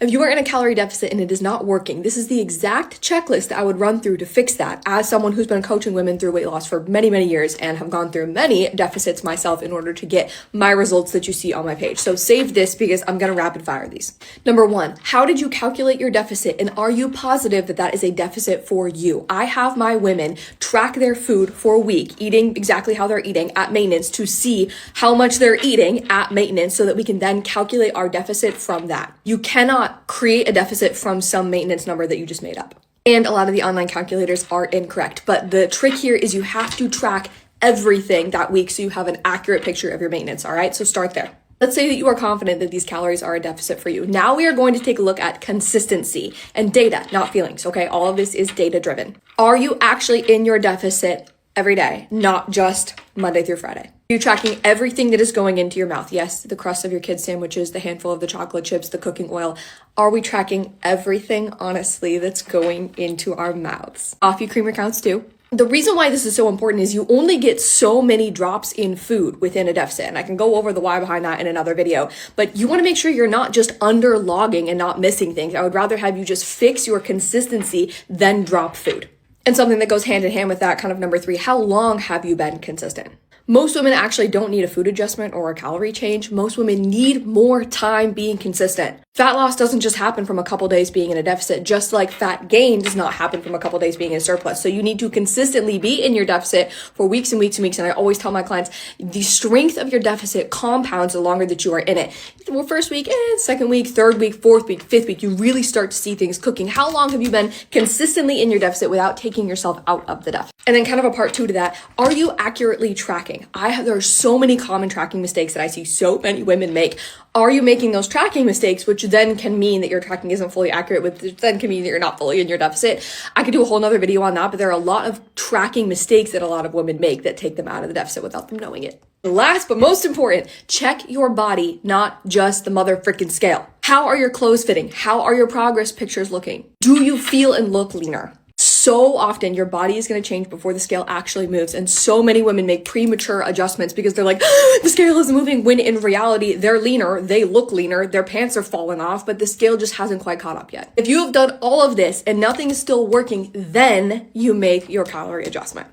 If you are in a calorie deficit and it is not working, this is the exact checklist that I would run through to fix that as someone who's been coaching women through weight loss for many, many years and have gone through many deficits myself in order to get my results that you see on my page. So save this because I'm going to rapid fire these. Number one, how did you calculate your deficit and are you positive that that is a deficit for you? I have my women track their food for a week, eating exactly how they're eating at maintenance to see how much they're eating at maintenance so that we can then calculate our deficit from that. You cannot create a deficit from some maintenance number that you just made up. And a lot of the online calculators are incorrect. But the trick here is you have to track everything that week so you have an accurate picture of your maintenance, all right? So start there. Let's say that you are confident that these calories are a deficit for you. Now we are going to take a look at consistency and data, not feelings, okay? All of this is data driven. Are you actually in your deficit every day, not just Monday through Friday? Are you tracking everything that is going into your mouth? Yes, the crust of your kids' sandwiches, the handful of the chocolate chips, the cooking oil. Are we tracking everything, honestly, that's going into our mouths? Coffee creamer counts too. The reason why this is so important is you only get so many drops in food within a deficit. And I can go over the why behind that in another video, but you want to make sure you're not just underlogging and not missing things. I would rather have you just fix your consistency than drop food. And something that goes hand in hand with that, kind of number three, how long have you been consistent? Most women actually don't need a food adjustment or a calorie change. Most women need more time being consistent. Fat loss doesn't just happen from a couple days being in a deficit, just like fat gain does not happen from a couple days being in surplus. So you need to consistently be in your deficit for weeks and weeks and weeks. And I always tell my clients, the strength of your deficit compounds the longer that you are in it. Well, first week, second week, third week, fourth week, fifth week, you really start to see things cooking. How long have you been consistently in your deficit without taking yourself out of the deficit? And then kind of a part two to that, are you accurately tracking? There are so many common tracking mistakes that I see so many women make. Are you making those tracking mistakes, which then can mean that your tracking isn't fully accurate, which then can mean that you're not fully in your deficit? I could do a whole nother video on that, but there are a lot of tracking mistakes that a lot of women make that take them out of the deficit without them knowing it. Last but most important, check your body, not just the mother freaking scale. How are your clothes fitting? How are your progress pictures looking? Do you feel and look leaner? So often your body is going to change before the scale actually moves. And so many women make premature adjustments because they're like, the scale is moving, when in reality, they're leaner, they look leaner, their pants are falling off, but the scale just hasn't quite caught up yet. If you have done all of this and nothing is still working, then you make your calorie adjustment.